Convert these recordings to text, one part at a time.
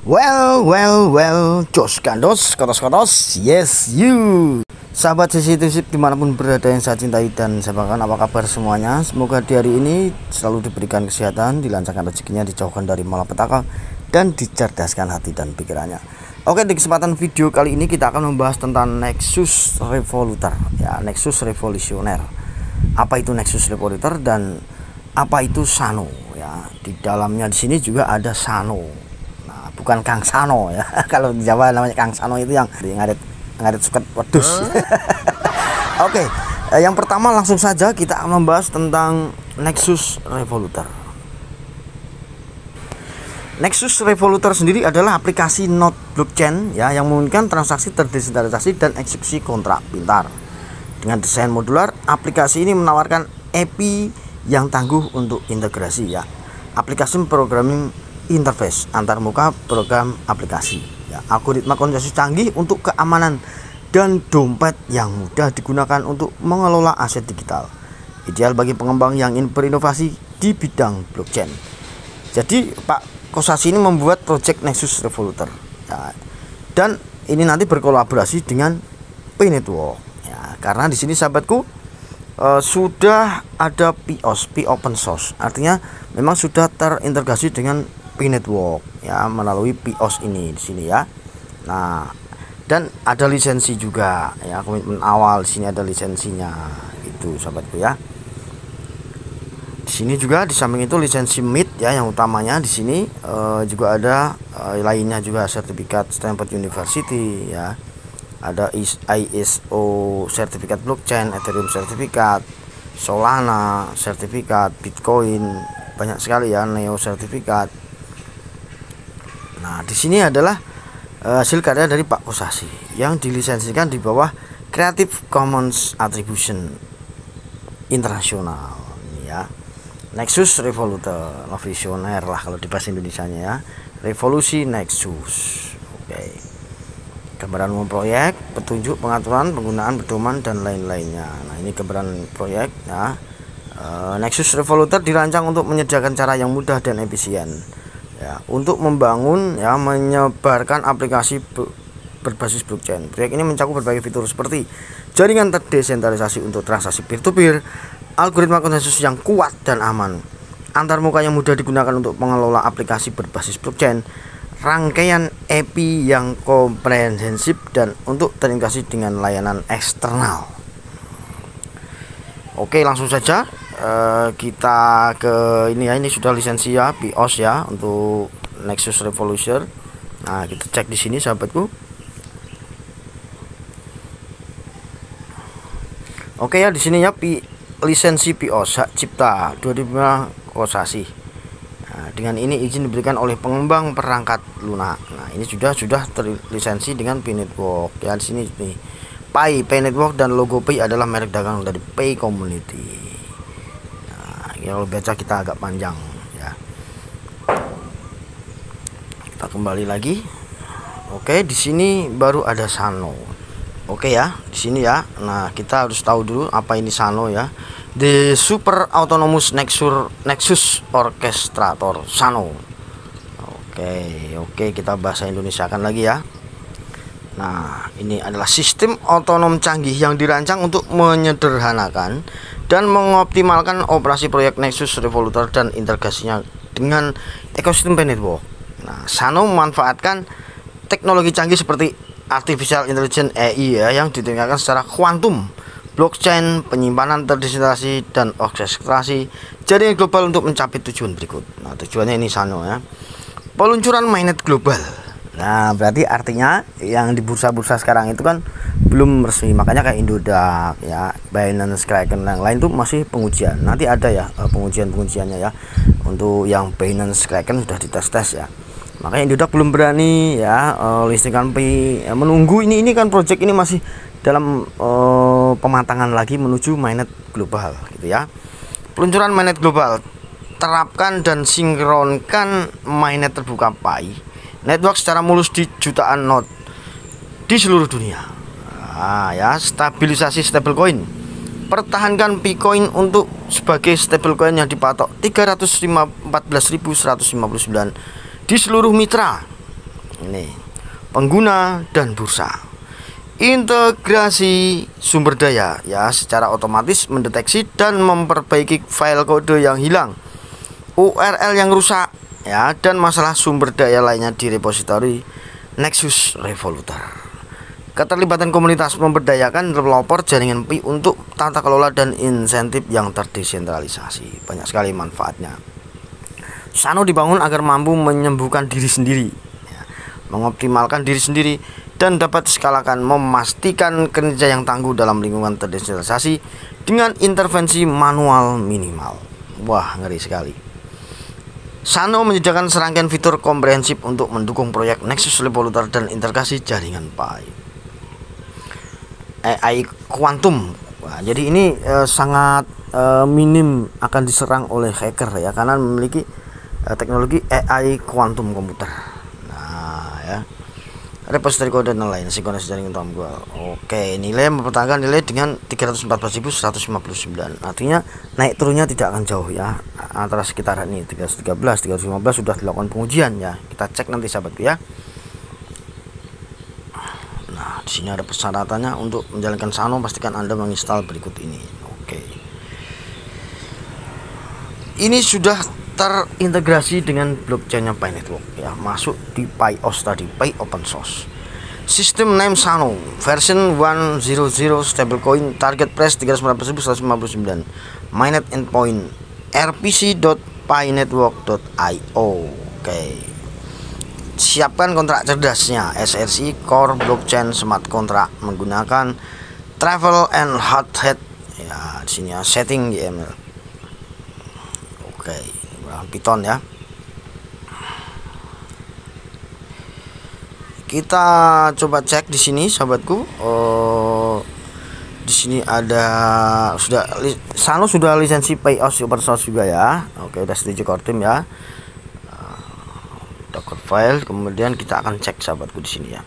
Well, jos gandos, kotos, yes you. Sahabat CCTV dimanapun berada yang saya cintai dan saya banggakan, apa kabar semuanya? Semoga di hari ini selalu diberikan kesehatan, dilancarkan rezekinya, dijauhkan dari malapetaka, dan dicerdaskan hati dan pikirannya. Oke, di kesempatan video kali ini kita akan membahas tentang Nexus Revolutor, ya, Nexus Revolusioner. Apa itu Nexus Revolutor dan apa itu Sano? Ya, di dalamnya di sini juga ada Sano. Bukan Kang Sano ya. Kalau di Jawa namanya Kang Sano itu yang ngarit suket wedus. Oke, yang pertama langsung saja kita akan membahas tentang Nexus Revolutor. Nexus Revolutor sendiri adalah aplikasi node blockchain ya yang memungkinkan transaksi terdesentralisasi dan eksekusi kontrak pintar. Dengan desain modular, aplikasi ini menawarkan API yang tangguh untuk integrasi ya. Aplikasi programming interface antarmuka program aplikasi ya, algoritma konsensus canggih untuk keamanan dan dompet yang mudah digunakan untuk mengelola aset digital, ideal bagi pengembang yang ingin berinovasi di bidang blockchain. Jadi Pak Kosasi ini membuat project Nexus Revolutor ya, dan ini nanti berkolaborasi dengan P-Network ya, karena di sini sahabatku sudah ada POS, P open source, artinya memang sudah terintegrasi dengan P-Network ya melalui POS ini di sini ya. Nah, dan ada lisensi juga ya, komitmen awal di sini ada lisensinya itu sahabatku ya. Di sini juga di samping itu lisensi MIT ya yang utamanya di sini juga ada lainnya juga, sertifikat Stanford University ya. Ada ISO sertifikat blockchain, Ethereum sertifikat, Solana sertifikat, Bitcoin banyak sekali ya, Neo sertifikat. Nah, di sini adalah hasil karya dari Pak Kosasi yang dilisensikan di bawah Creative Commons Attribution Internasional ya. Nexus Revolutor, visioner lah kalau di bahasa Indonesianya ya. Revolusi Nexus. Oke. Gambaran umum proyek, petunjuk pengaturan, penggunaan pedoman dan lain-lainnya. Nah, ini gambaran proyek ya. Nexus Revolutor dirancang untuk menyediakan cara yang mudah dan efisien ya, untuk membangun ya, menyebarkan aplikasi berbasis blockchain. Proyek ini mencakup berbagai fitur seperti jaringan terdesentralisasi untuk transaksi peer-to-peer, algoritma konsensus yang kuat dan aman, antarmuka yang mudah digunakan untuk mengelola aplikasi berbasis blockchain, rangkaian API yang komprehensif dan untuk terintegrasi dengan layanan eksternal. Oke, langsung saja kita ke ini ya. Ini sudah lisensi ya, POS ya untuk Nexus Revolution. Nah, kita cek di sini sahabatku. Oke ya, di sini ya lisensi POS hak cipta 2005 Kosasi. Nah, dengan ini izin diberikan oleh pengembang perangkat lunak. Nah, ini sudah terlisensi dengan P-Network ya. Di sini nih P-Network dan logo P adalah merek dagang dari P Community. Nah, kalau baca kita agak panjang ya. Kita kembali lagi. Oke, di sini baru ada Sano. Oke ya, di sini ya. Nah, kita harus tahu dulu apa ini Sano ya. The Super Autonomous Nexus Orchestrator Sano. Oke, kita bahasa Indonesia kan lagi ya. Nah, ini adalah sistem otonom canggih yang dirancang untuk menyederhanakan dan mengoptimalkan operasi proyek Nexus Revolutor dan integrasinya dengan ekosistem P-Network. Nah, Sano memanfaatkan teknologi canggih seperti Artificial Intelligence AI ya, yang ditingkatkan secara kuantum, blockchain, penyimpanan terdesentralisasi dan orkestrasi jaringan global untuk mencapai tujuan berikut. Nah, tujuannya ini Sano ya. Peluncuran mainnet global. Nah, berarti artinya yang di bursa-bursa sekarang itu kan belum resmi, makanya kayak Indodax ya, Binance, Kraken, yang lain tuh masih pengujian. Nanti ada ya pengujiannya ya. Untuk yang Binance, Kraken sudah dites ya. Makanya Indodax belum berani ya listingkan ya, menunggu ini kan project ini masih dalam pematangan lagi menuju mainnet global gitu ya. Peluncuran mainnet global, terapkan dan sinkronkan mainnet terbuka Pi network secara mulus di jutaan node di seluruh dunia. Nah, ya, stabilisasi stablecoin, pertahankan Picoin untuk sebagai stablecoin yang dipatok 314.159 di seluruh mitra. Ini pengguna dan bursa. Integrasi sumber daya ya, secara otomatis mendeteksi dan memperbaiki file kode yang hilang, URL yang rusak ya, dan masalah sumber daya lainnya di repositori Nexus Revolutor. Keterlibatan komunitas memberdayakan developer jaringan Pi untuk tata kelola dan insentif yang terdesentralisasi. Banyak sekali manfaatnya. Sano dibangun agar mampu menyembuhkan diri sendiri ya, mengoptimalkan diri sendiri, dan dapat skalakan, memastikan kinerja yang tangguh dalam lingkungan terdesentralisasi dengan intervensi manual minimal. Wah, ngeri sekali. Sano menyediakan serangkaian fitur komprehensif untuk mendukung proyek Nexus Revolutor dan integrasi jaringan Pi. AI Quantum. Wah, jadi ini sangat minim akan diserang oleh hacker ya, karena memiliki teknologi AI Quantum komputer. Nah ya, repository kode dan lain sinkronis jaringan tombol. Oke, nilai mempertahankan nilai dengan 314.159. Artinya naik turunnya tidak akan jauh ya, antara sekitar ini 313, 315 sudah dilakukan pengujian ya. Kita cek nanti sahabatku ya. Nah, di sini ada persyaratannya untuk menjalankan Sano, pastikan Anda menginstal berikut ini. Oke. Ini sudah terintegrasi dengan blockchainnya Pi Network ya, masuk di PiOS tadi, Pi Open Source. Sistem name Sano version 100, stablecoin, target price 314.159, mainnet endpoint rpc.pinetwork.io. Oke. Siapkan kontrak cerdasnya, SRC Core Blockchain Smart Contract menggunakan Travel and Hot Hat ya, di sini ya, setting YML. Oke, Python ya. Kita coba cek di sini sahabatku. Di sini ada Sano sudah lisensi PiOS open source juga ya. Oke, udah setuju core team ya. Docker file, kemudian kita akan cek sahabatku di sini ya.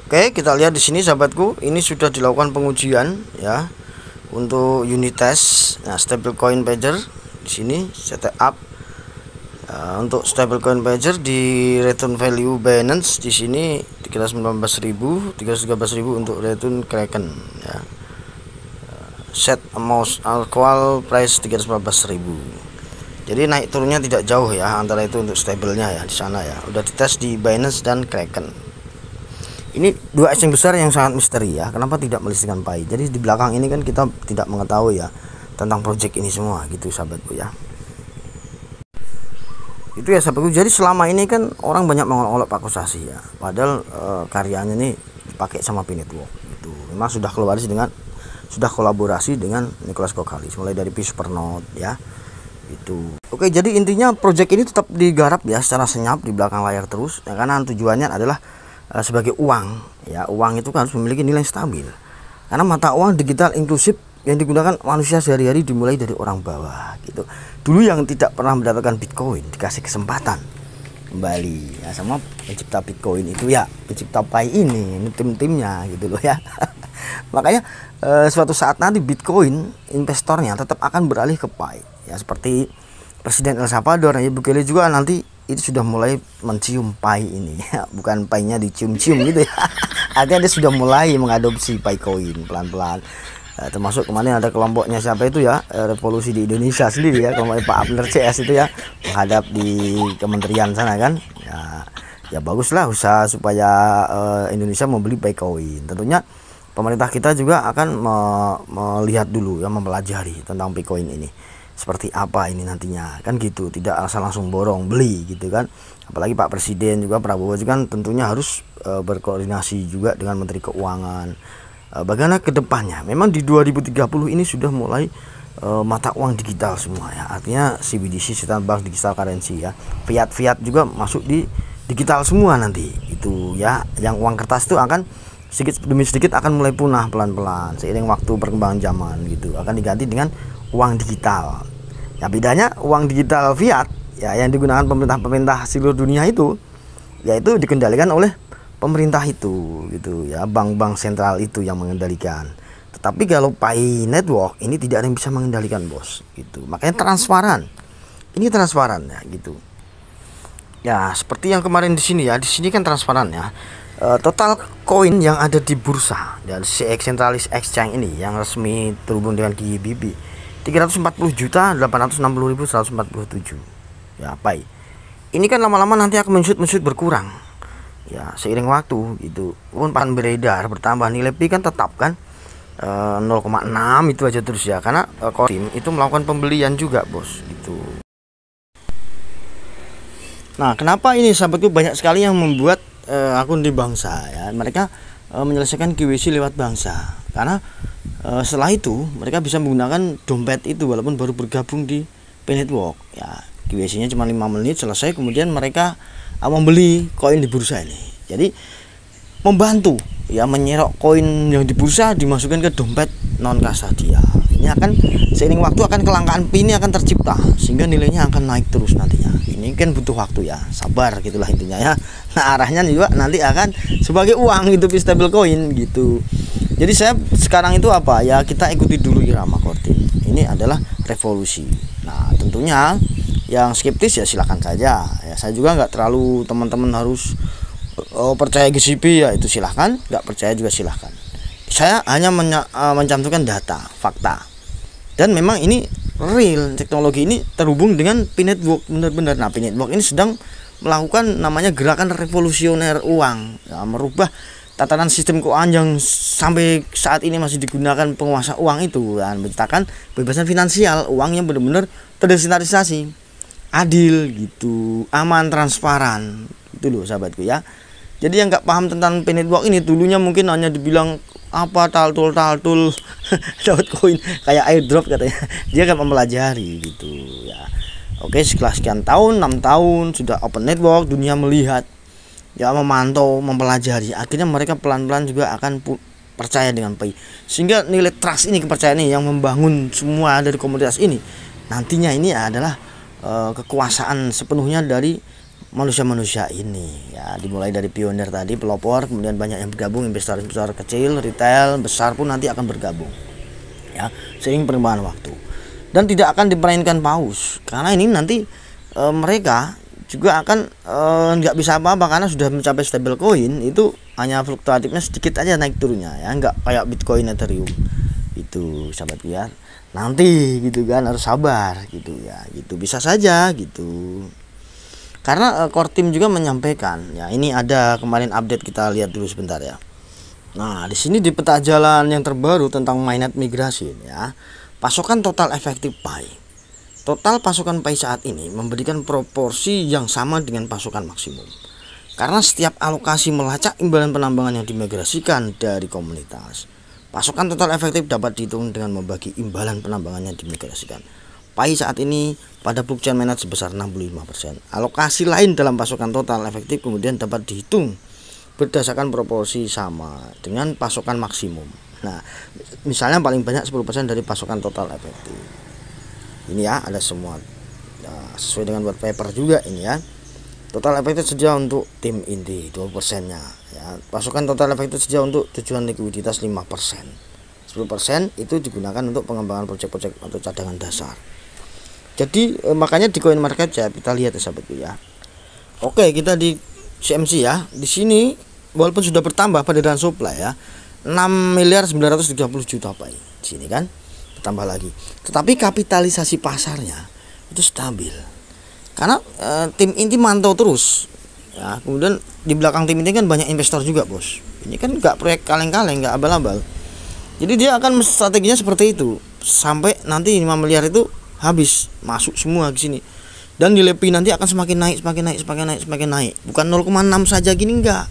Oke, kita lihat di sini sahabatku, ini sudah dilakukan pengujian ya untuk unit test. Nah, stablecoin pager di sini setup untuk stablecoin pager di return value Binance di sini 319.000, 313.000 untuk return Kraken ya. Set amount alcohol price 314.000. Jadi naik turunnya tidak jauh ya antara itu untuk stabilnya ya di sana ya. Udah dites di Binance dan Kraken. Ini dua exchange besar yang sangat misteri ya. Kenapa tidak melistrikkan Pi? Jadi di belakang ini kan kita tidak mengetahui ya tentang project ini semua gitu sahabatku ya. Itu ya sahabatku. Jadi selama ini kan orang banyak mengolok-olok Pakosasi ya. Padahal karyanya ini dipakai sama Pi Network gitu. Memang sudah kolaborasi dengan Nicholas Kokkalis mulai dari Pi Supernode ya. Itu. Oke, jadi intinya project ini tetap digarap ya secara senyap di belakang layar terus ya, karena tujuannya adalah sebagai uang ya. Uang itu kan harus memiliki nilai stabil, karena mata uang digital inklusif yang digunakan manusia sehari-hari dimulai dari orang bawah gitu. Dulu yang tidak pernah mendapatkan Bitcoin dikasih kesempatan kembali ya sama pencipta Bitcoin itu ya, pencipta Pi ini tim-timnya gitu loh ya. Makanya suatu saat nanti Bitcoin investornya tetap akan beralih ke Pi ya, seperti Presiden El Salvador Nayib Bukele juga nanti itu sudah mulai mencium Pi ini ya, bukan Pi-nya dicium-cium gitu ya. Artinya dia sudah mulai mengadopsi Picoin pelan-pelan. Termasuk kemarin ada kelompoknya siapa itu ya, revolusi di Indonesia sendiri ya, kelompok Pak Abner CS itu ya, menghadap di kementerian sana kan ya. Ya baguslah usaha supaya Indonesia membeli Picoin. Tentunya pemerintah kita juga akan melihat dulu ya, mempelajari tentang Picoin ini seperti apa ini nantinya kan gitu, tidak asal langsung borong beli gitu kan. Apalagi Pak Presiden juga, Prabowo juga kan tentunya harus berkoordinasi juga dengan Menteri Keuangan bagaimana kedepannya. Memang di 2030 ini sudah mulai mata uang digital semua ya, artinya CBDC, Central Bank Digital Currency ya, fiat juga masuk di digital semua nanti itu ya. Yang uang kertas itu akan sedikit demi sedikit akan mulai punah pelan-pelan seiring waktu perkembangan zaman gitu, akan diganti dengan uang digital. Ya bedanya uang digital fiat ya yang digunakan pemerintah seluruh dunia itu yaitu dikendalikan oleh pemerintah itu gitu ya, bank-bank sentral itu yang mengendalikan. Tetapi kalau Pi Network ini tidak ada yang bisa mengendalikan bos gitu, makanya transparan. Ini transparan ya gitu. Ya seperti yang kemarin di sini ya, di sini kan transparan ya. Total koin yang ada di bursa dan CX Centralized Exchange ini yang resmi terhubung dengan GBB 340.860.147 ya Pai. Ini kan lama-lama nanti akan mensut berkurang ya seiring waktu gitu. Pun pan beredar bertambah nilai Pi kan tetap kan 0,6 itu aja terus ya, karena Kortim itu melakukan pembelian juga bos gitu. Nah kenapa ini sahabatku banyak sekali yang membuat akun di Bangsa ya, mereka menyelesaikan KYC lewat Bangsa karena setelah itu mereka bisa menggunakan dompet itu walaupun baru bergabung di P-Network ya. KYC nya cuma 5 menit selesai, kemudian mereka membeli koin di bursa ini. Jadi membantu ya menyerok koin yang di bursa dimasukkan ke dompet non kasadia. Ini akan seiring waktu akan kelangkaan Pi ini akan tercipta sehingga nilainya akan naik terus nantinya. Ini kan butuh waktu ya, sabar gitulah intinya ya. Nah arahnya juga nanti akan sebagai uang itu Pi stable coin gitu. Jadi saya sekarang itu apa ya, kita ikuti dulu irama Kortim. Ini adalah revolusi. Nah tentunya yang skeptis ya silakan saja ya. Saya juga nggak terlalu teman-teman harus percaya GCP ya, itu silahkan, nggak percaya juga silahkan. Saya hanya mencantumkan data, fakta. Dan memang ini real, teknologi ini terhubung dengan P-Network benar-benar. Nah P-Network ini sedang melakukan namanya gerakan revolusioner uang ya, merubah tatanan sistem keuangan yang sampai saat ini masih digunakan penguasa uang itu dan menciptakan kebebasan finansial, uang yang benar-benar terdesentralisasi, adil gitu, aman, transparan. Itu loh sahabatku ya. Jadi yang nggak paham tentang P-Network ini dulunya mungkin hanya dibilang apa taltul dapat koin kayak airdrop katanya. Dia akan mempelajari gitu ya. Oke, setelah sekian tahun, 6 tahun sudah open network, dunia melihat ya, memantau, mempelajari, akhirnya mereka pelan-pelan juga akan percaya dengan Pi. Sehingga nilai trust ini, kepercayaan ini yang membangun semua dari komunitas ini, nantinya ini adalah kekuasaan sepenuhnya dari manusia-manusia ini ya, dimulai dari pionir tadi, pelopor, kemudian banyak yang bergabung, investor kecil, retail, besar pun nanti akan bergabung ya, seiring perkembangan waktu. Dan tidak akan dipermainkan paus karena ini nanti mereka juga akan nggak bisa apa-apa karena sudah mencapai stable coin, itu hanya fluktuatifnya sedikit aja naik turunnya ya, nggak kayak Bitcoin, Ethereum itu sahabat ya. Nanti gitu kan harus sabar gitu ya, gitu bisa saja gitu. Karena Kortim juga menyampaikan ya, ini ada kemarin update, kita lihat dulu sebentar ya. Nah di sini di peta jalan yang terbaru tentang mainnet migrasi ya, pasokan total efektif Pi. Total pasokan Pi saat ini memberikan proporsi yang sama dengan pasokan maksimum. Karena setiap alokasi melacak imbalan penambangan yang dimigrasikan dari komunitas. Pasokan total efektif dapat dihitung dengan membagi imbalan penambangan yang dimigrasikan. Pi saat ini pada blockchain mainnet sebesar 65%. Alokasi lain dalam pasokan total efektif kemudian dapat dihitung berdasarkan proporsi sama dengan pasokan maksimum. Nah, misalnya paling banyak 10% dari pasokan total efektif. Ini ya, ada semua ya, sesuai dengan white paper juga ini ya. Total efektif sedia untuk tim inti 20% nya ya. Pasokan total efektif sedia untuk tujuan likuiditas 5%. 10% itu digunakan untuk pengembangan proyek-proyek atau cadangan dasar. Jadi makanya di coin market cap kita lihat ya sahabatku ya. Oke, kita di CMC ya. Di sini walaupun sudah bertambah peredaran supply ya, 6.930 juta Pi. Di sini kan bertambah lagi. Tetapi kapitalisasi pasarnya itu stabil. Karena tim inti mantau terus ya. Kemudian di belakang tim inti kan banyak investor juga, Bos. Ini kan enggak proyek kaleng-kaleng, enggak abal-abal. Jadi dia akan strateginya seperti itu sampai nanti 5 miliar itu habis masuk semua ke sini. Dan nilai Pi nanti akan semakin naik. Bukan 0,6 saja gini, enggak.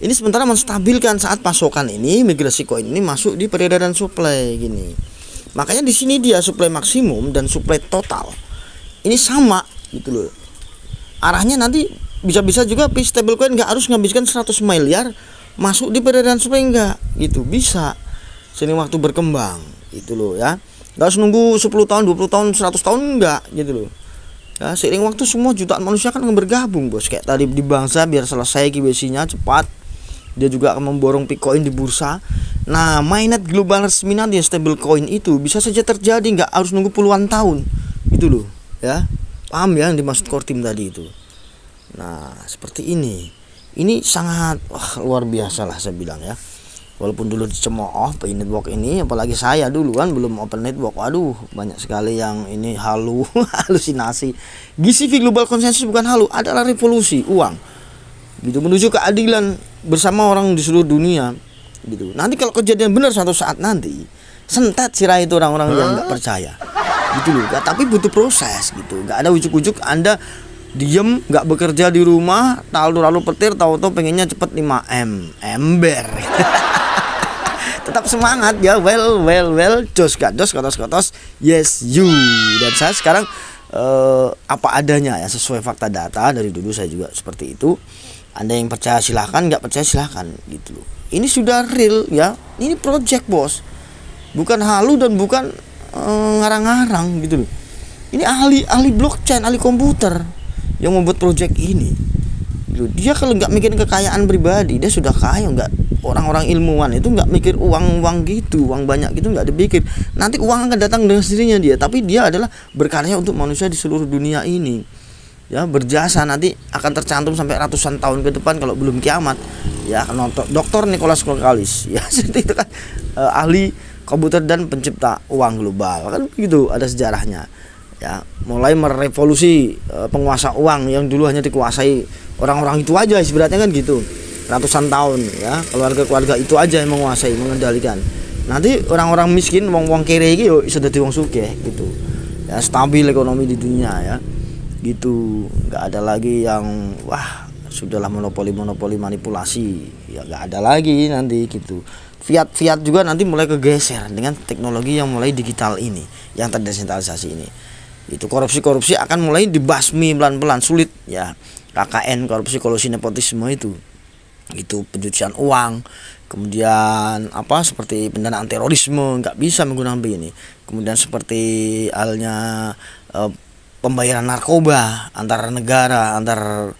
Ini sementara menstabilkan saat pasokan ini, migrasi koin ini masuk di peredaran supply gini. Makanya di sini dia supply maksimum dan supply total ini sama gitu loh. Arahnya nanti bisa-bisa juga Pi stablecoin enggak harus menghabiskan 100 miliar masuk di peredaran supply, enggak gitu, bisa seiring waktu berkembang gitu loh ya. Enggak harus nunggu 10 tahun, 20 tahun, 100 tahun, enggak gitu loh. Ya, seiring waktu semua jutaan manusia kan bergabung, Bos. Kayak tadi di Bangsa biar selesai KYC-nya cepat. Dia juga akan memborong Bitcoin di bursa. Nah, mainnet global resmi nanti stable coin itu bisa saja terjadi, enggak harus nunggu puluhan tahun. Gitu loh, ya. Paham ya yang dimaksud core team tadi itu. Nah, seperti ini. Ini sangat luar biasa lah saya bilang ya. Walaupun dulu dicemooh Pi Network ini, apalagi saya dulu kan belum open network. Waduh, banyak sekali yang ini halusinasi. GCV Global Consensus bukan halu, adalah revolusi uang. Gitu, menuju keadilan bersama orang di seluruh dunia. Gitu. Nanti kalau kejadian benar suatu saat nanti, sentat sirah itu orang-orang yang nggak percaya. Gitu loh. Tapi butuh proses gitu. Nggak ada ujuk-ujuk Anda diem nggak bekerja di rumah, lalu petir, tahu-tahu pengennya cepet 5M ember. Tetap semangat ya, well, jos kotos, yes you. Dan saya sekarang apa adanya ya, sesuai fakta data dari dulu saya juga seperti itu. Anda yang percaya silahkan, nggak percaya silahkan gitu loh. Ini sudah real ya, ini project bos, bukan halu dan bukan ngarang-ngarang gitu loh. Ini ahli blockchain, ahli komputer yang membuat project ini. Dia kalau nggak mikirin kekayaan pribadi, dia sudah kaya. Nggak, orang-orang ilmuwan itu nggak mikir uang gitu, uang banyak gitu nggak dipikir. Nanti uang akan datang dengan sendirinya dia, tapi dia adalah berkarya untuk manusia di seluruh dunia ini. Ya, berjasa nanti akan tercantum sampai ratusan tahun ke depan kalau belum kiamat. Ya, nonton Dr. Nicholas Kokallis ya, itu kan ahli komputer dan pencipta uang global kan begitu, ada sejarahnya. Ya, mulai merevolusi penguasa uang yang dulu hanya dikuasai orang-orang itu aja ibaratnya kan gitu, ratusan tahun ya, keluarga itu aja yang menguasai, mengendalikan. Nanti orang-orang miskin, wong kere iki yo iso dadi wong sugih gitu ya, stabil ekonomi di dunia ya gitu. Nggak ada lagi yang sudahlah monopoli manipulasi ya, nggak ada lagi nanti gitu. Fiat juga nanti mulai kegeser dengan teknologi yang mulai digital ini, yang terdesentralisasi ini. Itu korupsi akan mulai dibasmi pelan-pelan, sulit ya. KKN, korupsi, kolusi, nepotisme itu pencucian uang, kemudian seperti pendanaan terorisme nggak bisa menggunakan ini. Kemudian seperti halnya pembayaran narkoba antar negara, antar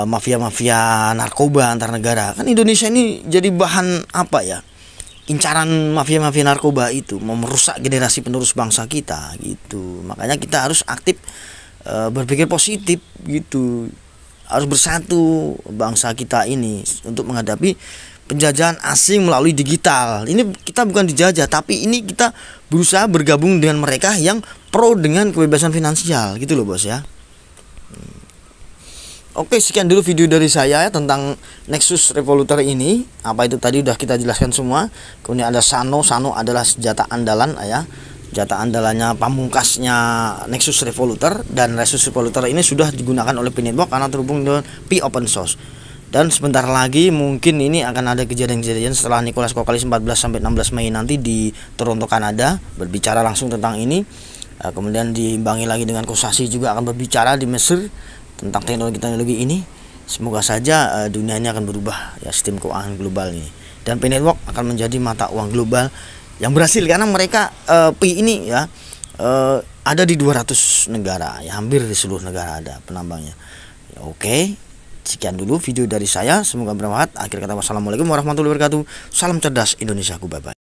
mafia narkoba antar negara. Kan Indonesia ini jadi bahan incaran mafia narkoba itu, merusak generasi penerus bangsa kita gitu. Makanya kita harus aktif berpikir positif gitu. Harus bersatu bangsa kita ini untuk menghadapi penjajahan asing melalui digital. Ini kita bukan dijajah, tapi ini kita berusaha bergabung dengan mereka yang pro dengan kebebasan finansial gitu loh bos ya. Oke, sekian dulu video dari saya ya, tentang Nexus Revolutor ini. Apa itu tadi udah kita jelaskan semua. Kemudian ada Sano adalah senjata andalan ya. Senjata andalannya pamungkasnya Nexus Revolutor, dan Nexus Revolutor ini sudah digunakan oleh Pi Network karena terhubung dengan Pi Open Source. Dan sebentar lagi mungkin ini akan ada kejadian-kejadian setelah Nicholas Kokallis 14-16 Mei nanti di Toronto, Kanada, berbicara langsung tentang ini. Kemudian diimbangi lagi dengan Kosasi juga akan berbicara di Mesir tentang teknologi ini. Semoga saja dunia ini akan berubah ya, sistem keuangan global ini, dan Pi Network akan menjadi mata uang global yang berhasil karena mereka Pi ini ya ada di 200 negara ya, hampir di seluruh negara ada penambangnya ya. Oke, sekian dulu video dari saya, semoga bermanfaat. Akhir kata wassalamualaikum warahmatullahi wabarakatuh. Salam cerdas Indonesiaku, bye bye.